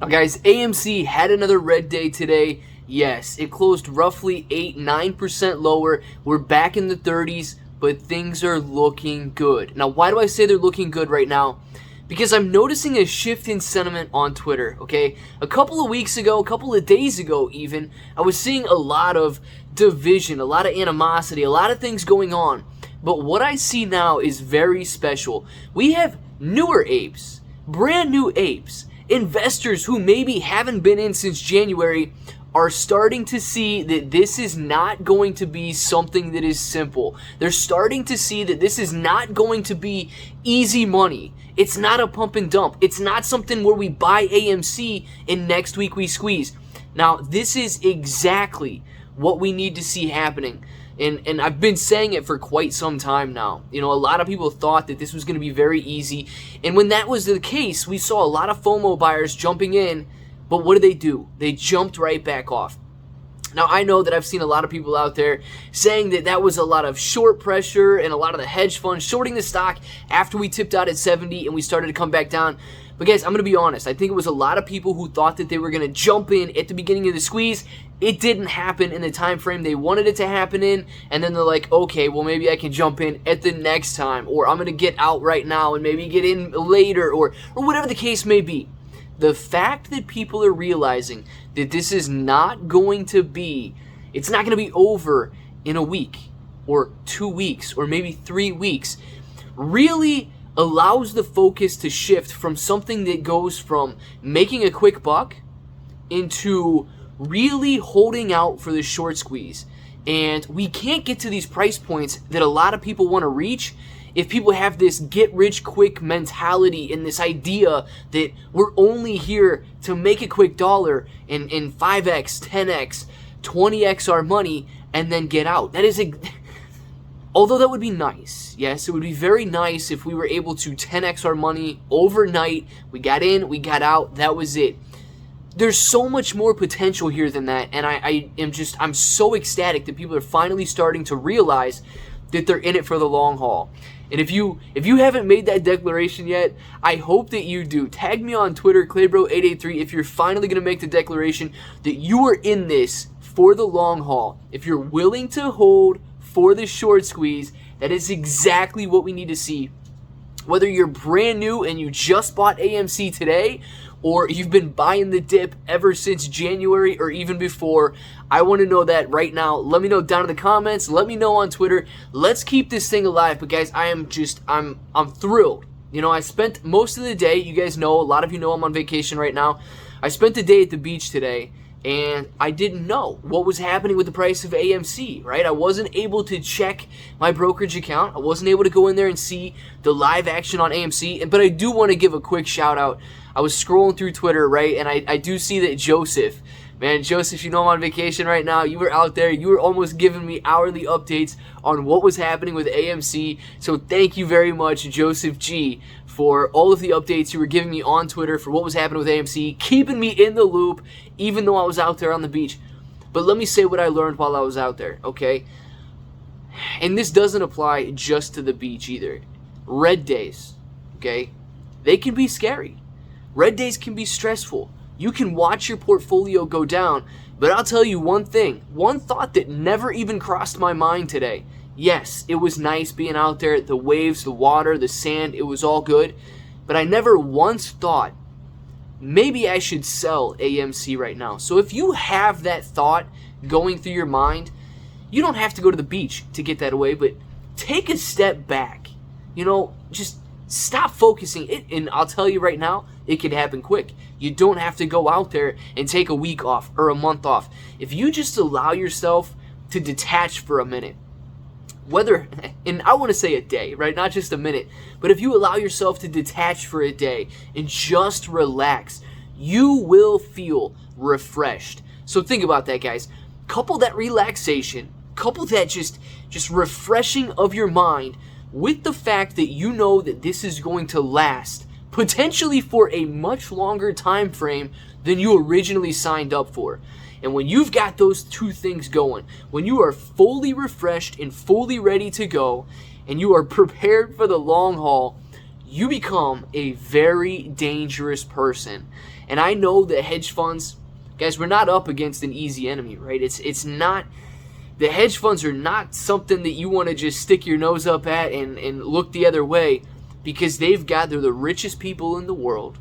Now guys, AMC had another red day today. Yes, it closed roughly 8-9% lower. We're back in the 30s, but things are looking good. Now, why do I say they're looking good right now? Because I'm noticing a shift in sentiment on Twitter, okay? A couple of weeks ago, a couple of days ago even, I was seeing a lot of division, a lot of animosity, a lot of things going on. But what I see now is very special. We have newer apes, brand new apes, investors who maybe haven't been in since January are starting to see that this is not going to be something that is simple. They're starting to see that this is not going to be easy money. It's not a pump and dump. It's not something where we buy AMC and next week we squeeze. Now, this is exactly what we need to see happening. And I've been saying it for quite some time now. You know, a lot of people thought that this was going to be very easy. And when that was the case, we saw a lot of FOMO buyers jumping in. But what did they do? They jumped right back off. Now, I know that I've seen a lot of people out there saying that that was a lot of short pressure and a lot of the hedge funds shorting the stock after we tipped out at 70 and we started to come back down. But guys, I'm going to be honest. I think it was a lot of people who thought that they were going to jump in at the beginning of the squeeze. It didn't happen in the time frame they wanted it to happen in, and then they're like, okay, well, maybe I can jump in at the next time, or I'm going to get out right now and maybe get in later, or whatever the case may be. The fact that people are realizing that this is not going to be, it's not going to be over in a week, or 2 weeks, or maybe 3 weeks, really allows the focus to shift from something that goes from making a quick buck into really holding out for the short squeeze. And we can't get to these price points that a lot of people want to reach if people have this get rich quick mentality and this idea that we're only here to make a quick dollar and 5x, 10x, 20x our money and then get out. That is although that would be nice. Yes, it would be very nice if we were able to 10x our money overnight. We got in, we got out, that was it. There's so much more potential here than that, and I'm so ecstatic that people are finally starting to realize that they're in it for the long haul. And if you haven't made that declaration yet, I hope that you do. Tag me on Twitter, ClayBro883, if you're finally going to make the declaration that you are in this for the long haul. If you're willing to hold for the short squeeze, that is exactly what we need to see. Whether you're brand new and you just bought AMC today, or you've been buying the dip ever since January or even before, I want to know that right now. Let me know down in the comments. Let me know on Twitter. Let's keep this thing alive. But guys, I'm thrilled. You know, I spent most of the day, you guys know, a lot of you know I'm on vacation right now. I spent the day at the beach today, and I didn't know what was happening with the price of AMC, right? I wasn't able to check my brokerage account. I wasn't able to go in there and see the live action on AMC. But I do want to give a quick shout out. I was scrolling through Twitter, right, and I do see that Joseph, you know I'm on vacation right now. You were out there. You were almost giving me hourly updates on what was happening with AMC. So thank you very much, Joseph G, for all of the updates you were giving me on Twitter for what was happening with AMC, keeping me in the loop, even though I was out there on the beach. But let me say what I learned while I was out there, okay? And this doesn't apply just to the beach either. Red days, okay? They can be scary. Red days can be stressful. You can watch your portfolio go down, but I'll tell you one thing, one thought that never even crossed my mind today. Yes, it was nice being out there, the waves, the water, the sand, it was all good, but I never once thought, maybe I should sell AMC right now. So if you have that thought going through your mind, you don't have to go to the beach to get that away, but take a step back. You know, just stop focusing. And I'll tell you right now, it can happen quick. You don't have to go out there and take a week off or a month off. If you just allow yourself to detach for a minute, and I want to say a day, right? Not just a minute, but if you allow yourself to detach for a day and just relax, you will feel refreshed. So think about that, guys. Couple that relaxation, couple that just refreshing of your mind with the fact that you know that this is going to last potentially for a much longer time frame than you originally signed up for. And when you've got those two things going, when you are fully refreshed and fully ready to go, and you are prepared for the long haul, you become a very dangerous person. And I know that hedge funds, guys, we're not up against an easy enemy, right? It's not, the hedge funds are not something that you want to just stick your nose up at and look the other way, because they're the richest people in the world.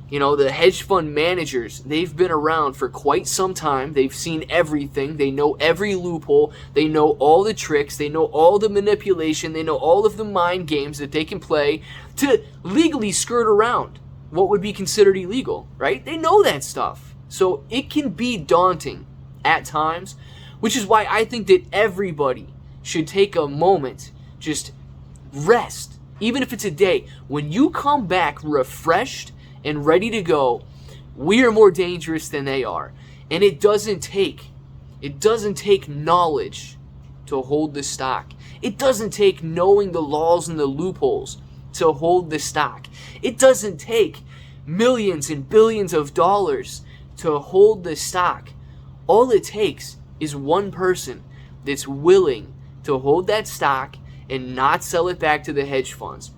You know, the hedge fund managers, they've been around for quite some time. They've seen everything. They know every loophole. They know all the tricks. They know all the manipulation. They know all of the mind games that they can play to legally skirt around what would be considered illegal, right? They know that stuff. So it can be daunting at times, which is why I think that everybody should take a moment, just rest, even if it's a day. When you come back refreshed and ready to go, we are more dangerous than they are. And it doesn't take knowledge to hold the stock. It doesn't take knowing the laws and the loopholes to hold the stock. It doesn't take millions and billions of dollars to hold the stock. All it takes is one person that's willing to hold that stock and not sell it back to the hedge funds.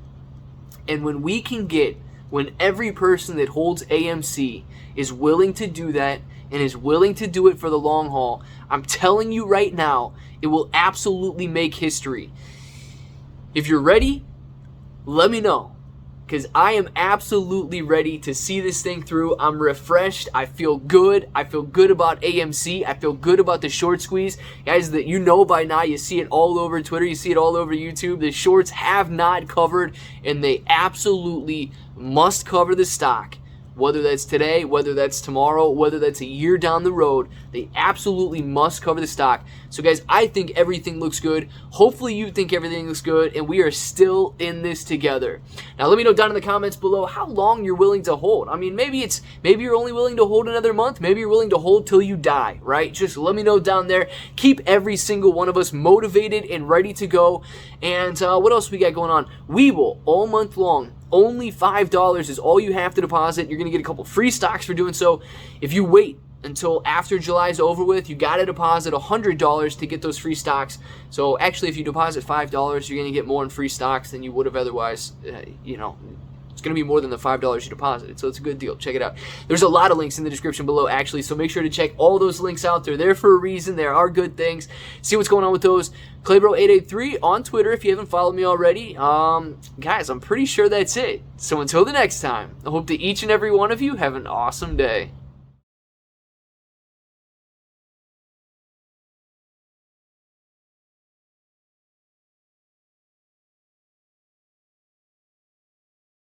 And when every person that holds AMC is willing to do that and is willing to do it for the long haul, I'm telling you right now, it will absolutely make history. If you're ready, let me know, because I am absolutely ready to see this thing through. I'm refreshed. I feel good. I feel good about AMC. I feel good about the short squeeze. Guys, that you know by now, you see it all over Twitter. You see it all over YouTube. The shorts have not covered, and they absolutely must cover the stock. Whether that's today, whether that's tomorrow, whether that's a year down the road, they absolutely must cover the stock. So guys, I think everything looks good. Hopefully you think everything looks good, and we are still in this together. Now let me know down in the comments below how long you're willing to hold. I mean, maybe you're only willing to hold another month. Maybe you're willing to hold till you die, right? Just let me know down there. Keep every single one of us motivated and ready to go. And what else we got going on? Webull all month long. Only $5 is all you have to deposit. You're going to get a couple free stocks for doing so. If you wait until after July is over with, you got to deposit $100 to get those free stocks. So actually, if you deposit $5, you're going to get more in free stocks than you would have otherwise. It's going to be more than the $5 you deposited, so it's a good deal. Check it out. There's a lot of links in the description below, actually, so make sure to check all those links out. They're there for a reason. There are good things. See what's going on with those. ClayBro883 on Twitter if you haven't followed me already. Guys, I'm pretty sure that's it. So until the next time, I hope that each and every one of you have an awesome day.